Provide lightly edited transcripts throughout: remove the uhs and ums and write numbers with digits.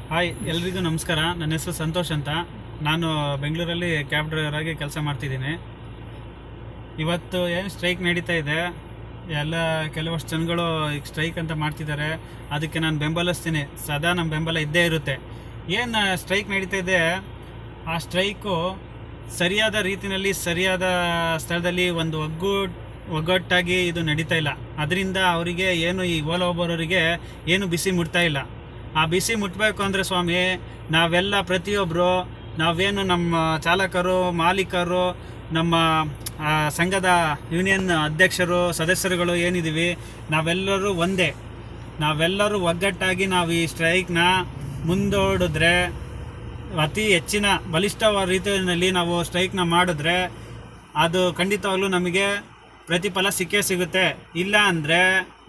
Hi ಎಲ್ರಿಗೂ ನಮಸ್ಕಾರ. ನನ್ನ ಹೆಸರು ಸಂತೋಷ್ ಅಂತ. ನಾನು ಬೆಂಗಳೂರಲ್ಲಿ ಕ್ಯಾಬ್ ಡ್ರೈವರ್ ಆಗಿ ಕೆಲಸ ಮಾಡ್ತಿದ್ದೀನಿ. ಇವತ್ತು ಏನು ಸ್ಟ್ರೈಕ್ ನಡೀತಾ ಇದೆ, ಎಲ್ಲ ಕೆಲವಷ್ಟು ಜನಗಳು ಈಗ ಸ್ಟ್ರೈಕ್ ಅಂತ ಮಾಡ್ತಿದ್ದಾರೆ. ಅದಕ್ಕೆ ನಾನು ಬೆಂಬಲಿಸ್ತೀನಿ. ಸದಾ ನಮ್ಮ ಬೆಂಬಲ ಇದ್ದೇ ಇರುತ್ತೆ. ಏನು ಸ್ಟ್ರೈಕ್ ನಡೀತಾ ಇದೆ, ಆ ಸ್ಟ್ರೈಕು ಸರಿಯಾದ ರೀತಿಯಲ್ಲಿ ಸರಿಯಾದ ಸ್ಥಳದಲ್ಲಿ ಒಂದು ಒಗ್ಗಟ್ಟಾಗಿ ಇದು ನಡೀತಾ ಇಲ್ಲ. ಅದರಿಂದ ಅವರಿಗೆ ಏನು ಈ ಓಲಾ ಒಬ್ಬರವರಿಗೆ ಏನು ಬಿಸಿ ಮುಟ್ತಾ ಇಲ್ಲ. ಆ ಬಿಸಿ ಮುಟ್ಟಬೇಕು ಅಂದರೆ ಸ್ವಾಮಿ, ನಾವೆಲ್ಲ ಪ್ರತಿಯೊಬ್ಬರು ನಾವೇನು ನಮ್ಮ ಚಾಲಕರು, ಮಾಲೀಕರು, ನಮ್ಮ ಸಂಘದ ಯೂನಿಯನ್ ಅಧ್ಯಕ್ಷರು, ಸದಸ್ಯರುಗಳು ಏನಿದ್ದೀವಿ, ನಾವೆಲ್ಲರೂ ಒಂದೇ. ನಾವೆಲ್ಲರೂ ಒಗ್ಗಟ್ಟಾಗಿ ನಾವು ಈ ಸ್ಟ್ರೈಕ್ನ ಮುಂದೂಡಿದ್ರೆ, ಅತಿ ಹೆಚ್ಚಿನ ಬಲಿಷ್ಠವಾದ ರೀತಿಯಲ್ಲಿ ನಾವು ಸ್ಟ್ರೈಕ್ನ ಮಾಡಿದ್ರೆ ಅದು ಖಂಡಿತವಾಗ್ಲೂ ನಮಗೆ ಪ್ರತಿಫಲ ಸಿಕ್ಕೇ ಸಿಗುತ್ತೆ. ಇಲ್ಲ ಅಂದರೆ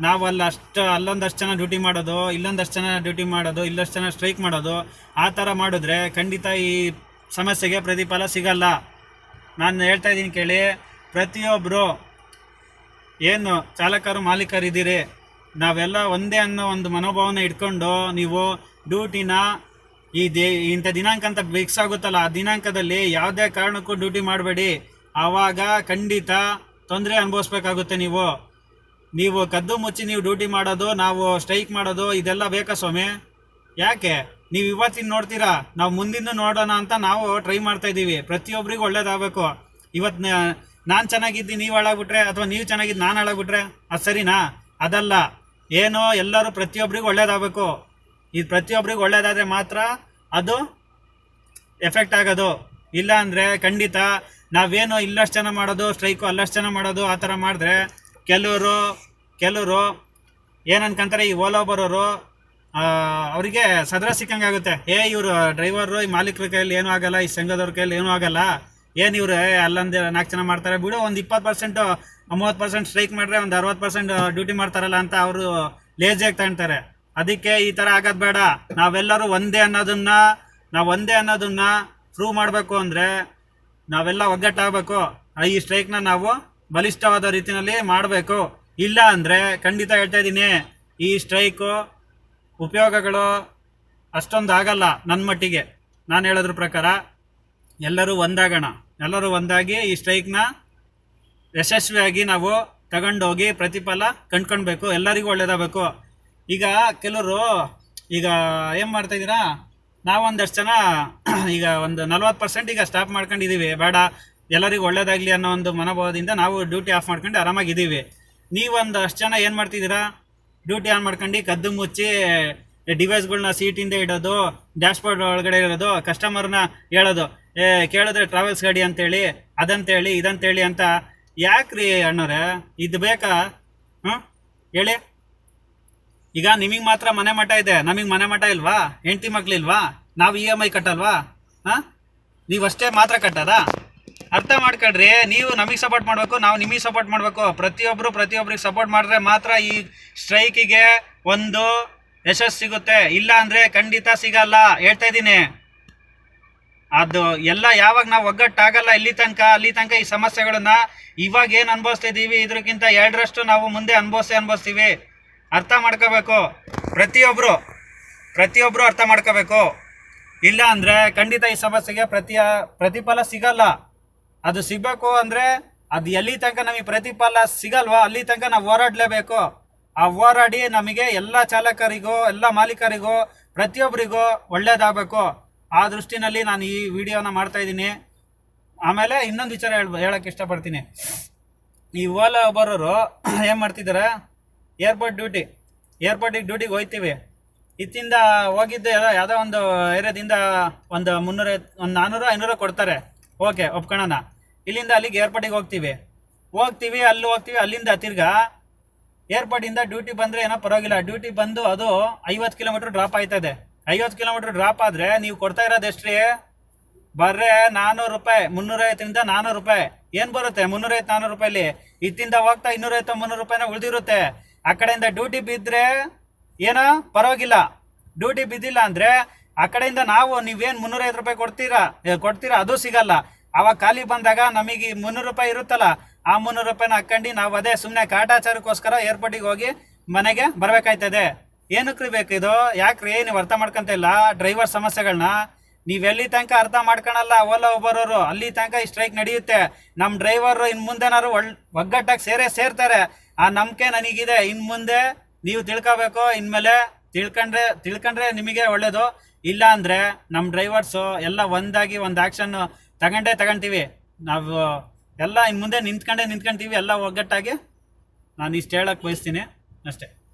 ನಾವು ಅಲ್ಲೊಂದಷ್ಟು ಜನ ಡ್ಯೂಟಿ ಮಾಡೋದು, ಇಲ್ಲೊಂದಷ್ಟು ಜನ ಡ್ಯೂಟಿ ಮಾಡೋದು, ಇಲ್ಲಷ್ಟು ಜನ ಸ್ಟ್ರೈಕ್ ಮಾಡೋದು, ಆ ಥರ ಮಾಡಿದ್ರೆ ಖಂಡಿತ ಈ ಸಮಸ್ಯೆಗೆ ಪ್ರತಿಫಲ ಸಿಗಲ್ಲ. ನಾನು ಹೇಳ್ತಾ ಇದ್ದೀನಿ ಕೇಳಿ. ಪ್ರತಿಯೊಬ್ಬರು ಏನು ಚಾಲಕರು, ಮಾಲೀಕರಿದ್ದೀರಿ, ನಾವೆಲ್ಲ ಒಂದೇ ಅನ್ನೋ ಒಂದು ಮನೋಭಾವನೆ ಇಟ್ಕೊಂಡು ನೀವು ಡ್ಯೂಟಿನ ಇಂಥ ದಿನಾಂಕ ಅಂತ ಫಿಕ್ಸ್ ಆಗುತ್ತಲ್ಲ, ಆ ದಿನಾಂಕದಲ್ಲಿ ಯಾವುದೇ ಕಾರಣಕ್ಕೂ ಡ್ಯೂಟಿ ಮಾಡಬೇಡಿ. ಆವಾಗ ಖಂಡಿತ ತೊಂದರೆ ಅನುಭವಿಸ್ಬೇಕಾಗುತ್ತೆ. ನೀವು ಕದ್ದು ಮುಚ್ಚಿ ನೀವು ಡ್ಯೂಟಿ ಮಾಡೋದು, ನಾವು ಸ್ಟ್ರೈಕ್ ಮಾಡೋದು, ಇದೆಲ್ಲ ಬೇಕಾ ಸ್ವಾಮಿ? ಯಾಕೆ ನೀವು ಇವತ್ತಿನ ನೋಡ್ತೀರಾ, ನಾವು ಮುಂದಿನ ನೋಡೋಣ ಅಂತ ನಾವು ಟ್ರೈ ಮಾಡ್ತಾ ಇದ್ದೀವಿ. ಪ್ರತಿಯೊಬ್ಬರಿಗೂ ಒಳ್ಳೇದಾಗಬೇಕು. ಇವತ್ತು ನಾನು ಚೆನ್ನಾಗಿದ್ದೀನಿ ನೀವು ಹಾಳಾಗ್ಬಿಟ್ರೆ, ಅಥವಾ ನೀವು ಚೆನ್ನಾಗಿದ್ದು ನಾನು ಹಾಳಾಗ್ಬಿಟ್ರೆ ಅದು ಸರಿನಾ? ಅದಲ್ಲ. ಏನೋ ಎಲ್ಲರೂ ಪ್ರತಿಯೊಬ್ಬರಿಗೂ ಒಳ್ಳೇದಾಗಬೇಕು. ಇದು ಪ್ರತಿಯೊಬ್ಬರಿಗೂ ಒಳ್ಳೇದಾದರೆ ಮಾತ್ರ ಅದು ಎಫೆಕ್ಟ್ ಆಗೋದು. ಇಲ್ಲ ಅಂದರೆ ಖಂಡಿತ ನಾವೇನು ಇಲ್ಲಷ್ಟು ಜನ ಮಾಡೋದು ಸ್ಟ್ರೈಕು, ಅಲ್ಲಷ್ಟು ಜನ ಮಾಡೋದು, ಆ ಥರ ಮಾಡಿದ್ರೆ ಕೆಲವರು ಏನನ್ಕಂತಾರೆ, ಈ ಓಲಾ ಬರೋರು ಅವರಿಗೆ ಸದರ ಸಿಕ್ಕಂಗೆ ಆಗುತ್ತೆ. ಇವರು ಡ್ರೈವರು, ಈ ಮಾಲೀಕರ ಕೈಯಲ್ಲಿ ಏನೂ ಆಗಲ್ಲ, ಈ ಸಂಘದವ್ರ ಕೈಯಲ್ಲಿ ಏನೂ ಆಗಲ್ಲ, ಇವರು ಅಲ್ಲೊಂದು 4 ಜನ ಮಾಡ್ತಾರೆ ಬಿಡು, ಒಂದು 20% 30% ಸ್ಟ್ರೈಕ್ ಮಾಡಿದ್ರೆ ಒಂದು 60% ಡ್ಯೂಟಿ ಮಾಡ್ತಾರಲ್ಲ ಅಂತ ಅವರು ಲೇಜಿಯಾಗಿ ತಗೊಳ್ತಾರೆ. ಅದಕ್ಕೆ ಈ ಥರ ಆಗೋದು ಬೇಡ. ನಾವೆಲ್ಲರೂ ಒಂದೇ ಅನ್ನೋದನ್ನ ಪ್ರೂವ್ ಮಾಡಬೇಕು ಅಂದರೆ ನಾವೆಲ್ಲ ಒಗ್ಗಟ್ಟಾಗಬೇಕು. ಈ ಸ್ಟ್ರೈಕ್ನ ನಾವು ಬಲಿಷ್ಠವಾದ ರೀತಿಯಲ್ಲಿ ಮಾಡಬೇಕು. ಇಲ್ಲ ಅಂದರೆ ಖಂಡಿತ ಹೇಳ್ತಾ ಇದ್ದೀನಿ, ಈ ಸ್ಟ್ರೈಕು ಉಪಯೋಗಗಳು ಅಷ್ಟೊಂದು ಆಗಲ್ಲ. ನನ್ನ ಮಟ್ಟಿಗೆ ನಾನು ಹೇಳೋದ್ರ ಪ್ರಕಾರ ಎಲ್ಲರೂ ಒಂದಾಗೋಣ. ಎಲ್ಲರೂ ಒಂದಾಗಿ ಈ ಸ್ಟ್ರೈಕ್ನ ಯಶಸ್ವಿಯಾಗಿ ನಾವು ತಗೊಂಡೋಗಿ ಪ್ರತಿಫಲ ಕಂಡ್ಕೊಳ್ಬೇಕು. ಎಲ್ಲರಿಗೂ ಒಳ್ಳೇದಾಗಬೇಕು. ಈಗ ಕೆಲವರು ಈಗ ಏನು ಮಾಡ್ತಾಯಿದ್ದೀರಾ, ನಾವೊಂದಷ್ಟು ಜನ ಈಗ ಒಂದು 40% ಈಗ ಸ್ಟಾಪ್ ಮಾಡ್ಕೊಂಡಿದ್ದೀವಿ. ಬೇಡ, ಎಲ್ಲರಿಗೂ ಒಳ್ಳೇದಾಗಲಿ ಅನ್ನೋ ಒಂದು ಮನೋಭಾವದಿಂದ ನಾವು ಡ್ಯೂಟಿ ಆಫ್ ಮಾಡ್ಕೊಂಡು ಆರಾಮಾಗಿದ್ದೀವಿ. ನೀವೊಂದಷ್ಟು ಜನ ಏನು ಮಾಡ್ತಿದ್ದೀರಾ, ಡ್ಯೂಟಿ ಆನ್ ಮಾಡ್ಕೊಂಡು ಕದ್ದು ಮುಚ್ಚಿ ಡಿವೈಸ್ಗಳನ್ನ ಸೀಟಿಂದ ಇಡೋದು, ಡ್ಯಾಶ್ಬೋರ್ಡ್ ಒಳಗಡೆ ಇರೋದು, ಕಸ್ಟಮರ್ನ ಹೇಳೋದು, ಕೇಳಿದ್ರೆ ಟ್ರಾವೆಲ್ಸ್ ಗಾಡಿ ಅಂತೇಳಿ, ಅದಂತೇಳಿ ಇದಂತೇಳಿ ಅಂತ. ಯಾಕ್ರಿ ಅಣ್ಣವ್ರೆ, ಇದು ಬೇಕಾ? ಹೇಳಿ. ಈಗ ನಿಮಗೆ ಮಾತ್ರ ಮನೆ ಮಠ ಇದೆ, ನಮಗೆ ಮನೆ ಮಠ ಇಲ್ವಾ? ಹೆಂಡತಿ ಮಕ್ಳಿಲ್ವಾ? ನಾವು EMI ಕಟ್ಟಲ್ವಾ? ನೀವಷ್ಟೇ ಮಾತ್ರ ಕಟ್ಟೋದಾ? ಅರ್ಥ ಮಾಡ್ಕೊಳ್ರಿ. ನೀವು ನಮಗೆ ಸಪೋರ್ಟ್ ಮಾಡಬೇಕು, ನಾವು ನಿಮಗೆ ಸಪೋರ್ಟ್ ಮಾಡಬೇಕು. ಪ್ರತಿಯೊಬ್ಬರಿಗೆ ಸಪೋರ್ಟ್ ಮಾಡಿದ್ರೆ ಮಾತ್ರ ಈ ಸ್ಟ್ರೈಕಿಗೆ ಒಂದು ಯಶಸ್ಸು ಸಿಗುತ್ತೆ. ಇಲ್ಲ ಅಂದರೆ ಖಂಡಿತ ಸಿಗಲ್ಲ. ಹೇಳ್ತಾ ಇದ್ದೀನಿ. ಅದು ಎಲ್ಲ ಯಾವಾಗ ನಾವು ಒಗ್ಗಟ್ಟಾಗಲ್ಲ ಅಲ್ಲಿ ತನಕ ಈ ಸಮಸ್ಯೆಗಳನ್ನ ಇವಾಗ ಏನು ಅನುಭವಿಸ್ತಾ ಇದ್ದೀವಿ, ಇದಕ್ಕಿಂತ 2ರಷ್ಟು ನಾವು ಮುಂದೆ ಅನುಭವಿಸ್ತೀವಿ. ಅರ್ಥ ಮಾಡ್ಕೋಬೇಕು. ಪ್ರತಿಯೊಬ್ಬರು ಅರ್ಥ ಮಾಡ್ಕೋಬೇಕು. ಇಲ್ಲ ಅಂದರೆ ಖಂಡಿತ ಈ ಸಮಸ್ಯೆಗೆ ಪ್ರತಿಫಲ ಸಿಗಲ್ಲ. ಅದು ಸಿಗಬೇಕು ಅಂದರೆ ಅದು ಎಲ್ಲಿ ತನಕ ನಮಗೆ ಪ್ರತಿಫಲ ಸಿಗಲ್ವಾ ಅಲ್ಲಿ ತನಕ ನಾವು ಹೋರಾಡಲೇಬೇಕು. ಆ ಹೋರಾಡಿ ನಮಗೆ ಎಲ್ಲ ಚಾಲಕರಿಗೂ, ಎಲ್ಲ ಮಾಲೀಕರಿಗೂ, ಪ್ರತಿಯೊಬ್ಬರಿಗೂ ಒಳ್ಳೇದಾಗಬೇಕು. ಆ ದೃಷ್ಟಿನಲ್ಲಿ ನಾನು ಈ ವಿಡಿಯೋನ ಮಾಡ್ತಾಯಿದ್ದೀನಿ. ಆಮೇಲೆ ಇನ್ನೊಂದು ವಿಚಾರ ಹೇಳೋಕ್ಕೆ ಇಷ್ಟಪಡ್ತೀನಿ. ಈ ಓಲಾ ಬರೋರು ಏನು ಮಾಡ್ತಿದ್ದಾರೆ, ಏರ್ಪೋರ್ಟಿಗೆ ಡ್ಯೂಟಿಗೆ ಹೋಗ್ತೀವಿ. ಇತ್ತಿಂದ ಹೋಗಿದ್ದು ಯಾವುದೋ ಒಂದು ಏರಿಯಾದಿಂದ ಒಂದು 300 ಒಂದು 400 500 ಕೊಡ್ತಾರೆ. ಓಕೆ, ಒಪ್ಕೊಳ್ಳೋಣ. ಇಲ್ಲಿಂದ ಅಲ್ಲಿಗೆ ಏರ್ಪೋರ್ಟಿಗೆ ಹೋಗ್ತೀವಿ. ಅಲ್ಲಿಂದ ತಿರ್ಗಾ ಏರ್ಪೋರ್ಟಿಂದ ಡ್ಯೂಟಿ ಬಂದರೆ ಏನೋ ಪರವಾಗಿಲ್ಲ. ಡ್ಯೂಟಿ ಬಂದು ಅದು 50 ಕಿಲೋಮೀಟ್ರ್ ಡ್ರಾಪ್ ಆಯ್ತದೆ. 50 ಕಿಲೋಮೀಟ್ರ್ ಡ್ರಾಪ್ ಆದರೆ ನೀವು ಕೊಡ್ತಾ ಇರೋದು ಎಷ್ಟು ರೀ? ಬರ್ರೆ 400 ರೂಪಾಯಿ. 350ರಿಂದ 400 ರೂಪಾಯಿ ಏನು ಬರುತ್ತೆ? 350 400 ರೂಪಾಯಲ್ಲಿ ಇತ್ತಿಂದ ಹೋಗ್ತಾ 250 300 ರೂಪಾಯಿನ ಉಳಿದಿರುತ್ತೆ. ಆ ಕಡೆಯಿಂದ ಡ್ಯೂಟಿ ಬಿದ್ದರೆ ಏನೋ ಪರವಾಗಿಲ್ಲ. ಡ್ಯೂಟಿ ಬಿದ್ದಿಲ್ಲ ಅಂದರೆ ಆ ಕಡೆಯಿಂದ ನೀವೇನು 350 ರೂಪಾಯಿ ಕೊಡ್ತೀರಾ ಅದು ಸಿಗಲ್ಲ. ಆವಾಗ ಖಾಲಿ ಬಂದಾಗ ನಮಗೆ 300 ರೂಪಾಯಿ ಇರುತ್ತಲ್ಲ, ಆ 300 ರೂಪಾಯಿನ ಹಾಕ್ಕೊಂಡು ನಾವು ಅದೇ ಸುಮ್ಮನೆ ಕಾಟಾಚಾರಕ್ಕೋಸ್ಕರ ಏರ್ಪೋರ್ಟಿಗೆ ಹೋಗಿ ಮನೆಗೆ ಬರಬೇಕಾಯ್ತದೆ. ಏನಕ್ರಿ ಬೇಕು ಇದು? ಯಾಕ್ರಿ ನೀವು ಅರ್ಥ ಮಾಡ್ಕೊಂತ ಇಲ್ಲ ಡ್ರೈವರ್ ಸಮಸ್ಯೆಗಳನ್ನ? ನೀವೆಲ್ಲಿ ತನಕ ಅರ್ಥ ಮಾಡ್ಕೊಳಲ್ಲ ಓಲಾ ಉಬರೋರು, ಅಲ್ಲಿ ತನಕ ಈ ಸ್ಟ್ರೈಕ್ ನಡೆಯುತ್ತೆ. ನಮ್ಮ ಡ್ರೈವರ್ ಇನ್ನು ಮುಂದೆನಾದ್ರು ಒಗ್ಗಟ್ಟಾಗಿ ಸೇರ್ತಾರೆ. ಆ ನಂಬಿಕೆ ನನಗಿದೆ. ಇನ್ನು ಮುಂದೆ ನೀವು ತಿಳ್ಕೊಬೇಕು. ಇನ್ಮೇಲೆ ತಿಳ್ಕೊಂಡ್ರೆ ನಿಮಗೆ ಒಳ್ಳೇದು. ಇಲ್ಲ ಅಂದರೆ ನಮ್ಮ ಡ್ರೈವರ್ಸು ಎಲ್ಲ ಒಂದಾಗಿ ಒಂದು ಆ್ಯಕ್ಷನ್ ತಗೊಂತೀವಿ. ನಾವು ಎಲ್ಲ ಇನ್ನು ಮುಂದೆ ನಿಂತ್ಕೊಂತೀವಿ ಎಲ್ಲ ಒಗ್ಗಟ್ಟಾಗಿ. ನಾನು ಇಷ್ಟು ಹೇಳಕ್ಕೆ ಬಯಸ್ತೀನಿ ಅಷ್ಟೇ.